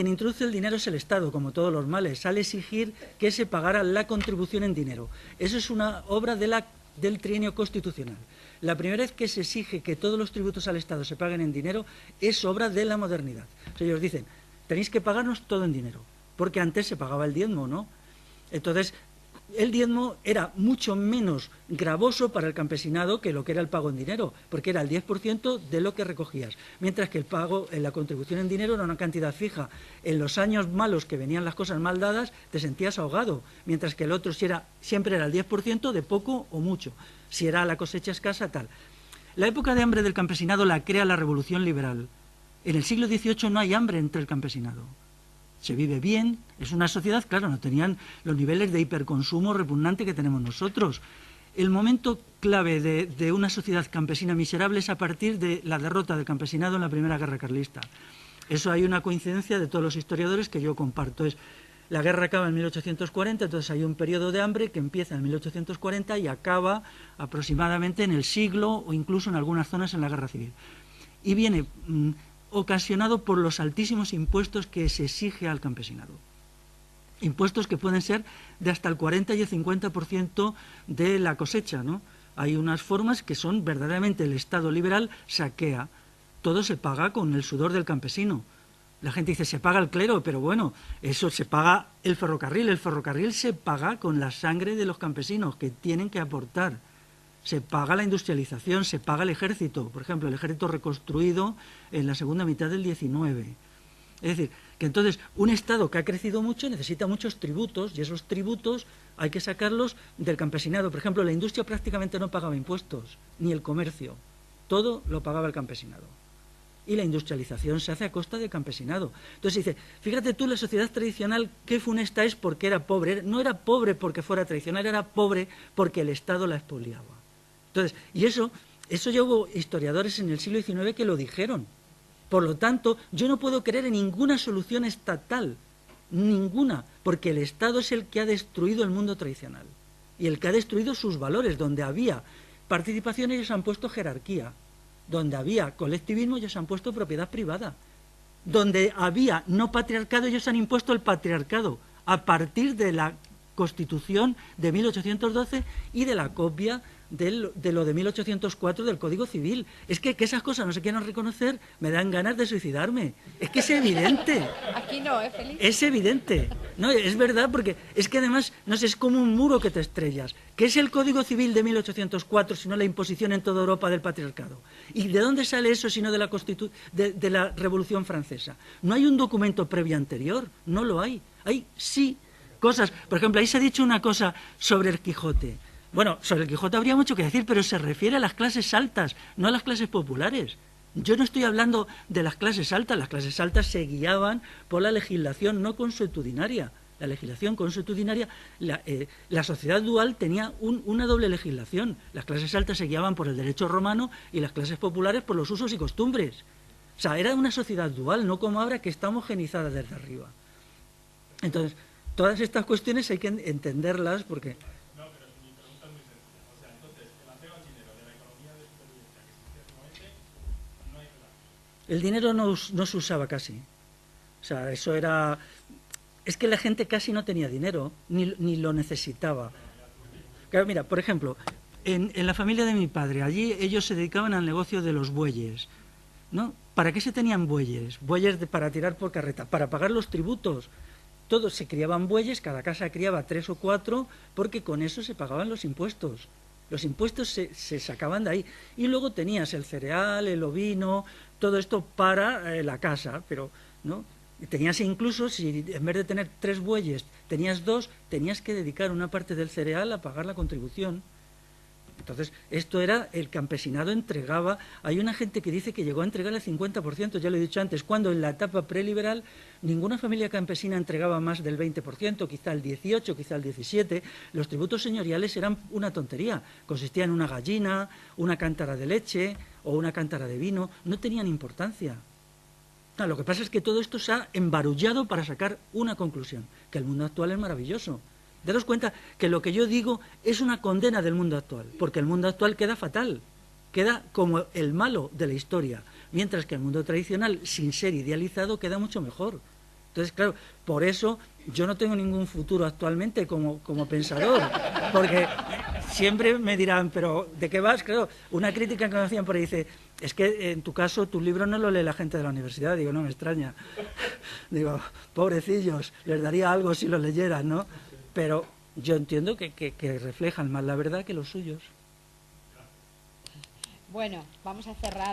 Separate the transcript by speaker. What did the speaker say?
Speaker 1: quien introduce el dinero es el Estado, como todos los males, al exigir que se pagara la contribución en dinero. Eso es una obra del trienio constitucional. La primera vez que se exige que todos los tributos al Estado se paguen en dinero es obra de la modernidad. O sea, ellos dicen, tenéis que pagarnos todo en dinero, porque antes se pagaba el diezmo, ¿no? Entonces, el diezmo era mucho menos gravoso para el campesinado que lo que era el pago en dinero, porque era el 10% de lo que recogías, mientras que el pago, la contribución en dinero era una cantidad fija. En los años malos que venían las cosas mal dadas, te sentías ahogado, mientras que el otro siempre era el 10% de poco o mucho, si era la cosecha escasa, tal. La época de hambre del campesinado la crea la Revolución Liberal. En el siglo XVIII no hay hambre entre el campesinado. Se vive bien, es una sociedad, claro, no tenían los niveles de hiperconsumo repugnante que tenemos nosotros. El momento clave de una sociedad campesina miserable es a partir de la derrota del campesinado en la Primera Guerra Carlista. Eso hay una coincidencia de todos los historiadores que yo comparto. La guerra acaba en 1840, entonces hay un periodo de hambre que empieza en 1840 y acaba aproximadamente en el siglo o incluso en algunas zonas en la Guerra Civil. Y viene ocasionado por los altísimos impuestos que se exige al campesinado. Impuestos que pueden ser de hasta el 40 y el 50% de la cosecha, ¿no? Hay unas formas que son verdaderamente el Estado liberal saquea. Todo se paga con el sudor del campesino. La gente dice, se paga el clero, pero bueno, eso se paga el ferrocarril se paga con la sangre de los campesinos que tienen que aportar. Se paga la industrialización, se paga el ejército, por ejemplo, el ejército reconstruido en la segunda mitad del XIX. Es decir, que entonces un Estado que ha crecido mucho necesita muchos tributos y esos tributos hay que sacarlos del campesinado. Por ejemplo, la industria prácticamente no pagaba impuestos, ni el comercio, todo lo pagaba el campesinado. Y la industrialización se hace a costa del campesinado. Entonces dice, fíjate tú, la sociedad tradicional, qué funesta es porque era pobre. No era pobre porque fuera tradicional, era pobre porque el Estado la expoliaba. Entonces, y eso ya hubo historiadores en el siglo XIX que lo dijeron. Por lo tanto, yo no puedo creer en ninguna solución estatal, ninguna, porque el Estado es el que ha destruido el mundo tradicional y el que ha destruido sus valores. Donde había participación ellos han puesto jerarquía, donde había colectivismo ellos han puesto propiedad privada, donde había no patriarcado ellos han impuesto el patriarcado a partir de la Constitución de 1812 y de la copia de lo de 1804 del Código Civil. Es que esas cosas no se quieren reconocer, me dan ganas de suicidarme. Es que es evidente.
Speaker 2: Aquí no, Felipe.
Speaker 1: Es evidente. No, es verdad, porque es que además, no sé, es como un muro que te estrellas. ¿Qué es el Código Civil de 1804 sino la imposición en toda Europa del patriarcado? ¿Y de dónde sale eso sino de la Revolución Francesa? No hay un documento previo anterior, no lo hay. Hay sí cosas. Por ejemplo, ahí se ha dicho una cosa sobre el Quijote. Bueno, sobre el Quijote habría mucho que decir, pero se refiere a las clases altas, no a las clases populares. Yo no estoy hablando de las clases altas se guiaban por la legislación no consuetudinaria. La legislación consuetudinaria, la sociedad dual tenía una doble legislación. Las clases altas se guiaban por el derecho romano y las clases populares por los usos y costumbres. O sea, era una sociedad dual, no como ahora que está homogenizada desde arriba. Entonces, todas estas cuestiones hay que entenderlas porque... El dinero no se usaba casi. O sea, eso era... Es que la gente casi no tenía dinero, ni lo necesitaba. Claro, mira, por ejemplo, en la familia de mi padre, allí ellos se dedicaban al negocio de los bueyes, ¿no? ¿Para qué se tenían bueyes? Bueyes para tirar por carreta, para pagar los tributos. Todos se criaban bueyes, cada casa criaba 3 o 4, porque con eso se pagaban los impuestos. Los impuestos se sacaban de ahí. Y luego tenías el cereal, el ovino, todo esto para la casa, pero ¿no? Tenías incluso, si en vez de tener 3 bueyes tenías 2, tenías que dedicar una parte del cereal a pagar la contribución. Entonces, esto era, el campesinado entregaba, hay una gente que dice que llegó a entregar el 50%, ya lo he dicho antes, cuando en la etapa preliberal ninguna familia campesina entregaba más del 20%, quizá el 18%, quizá el 17%, los tributos señoriales eran una tontería, consistían en una gallina, una cántara de leche o una cántara de vino, no tenían importancia. No, lo que pasa es que todo esto se ha embarullado para sacar una conclusión, que el mundo actual es maravilloso. Daros cuenta que lo que yo digo es una condena del mundo actual, porque el mundo actual queda fatal, queda como el malo de la historia, mientras que el mundo tradicional, sin ser idealizado, queda mucho mejor. Entonces, claro, por eso yo no tengo ningún futuro actualmente como pensador, porque siempre me dirán, pero ¿de qué vas? Claro, una crítica que me hacían por ahí dice, es que en tu caso tus libros no los lee la gente de la universidad. Digo, no me extraña. Digo, pobrecillos, les daría algo si los leyeran, ¿no? Pero yo entiendo que reflejan más la verdad que los suyos.
Speaker 2: Bueno, vamos a cerrar.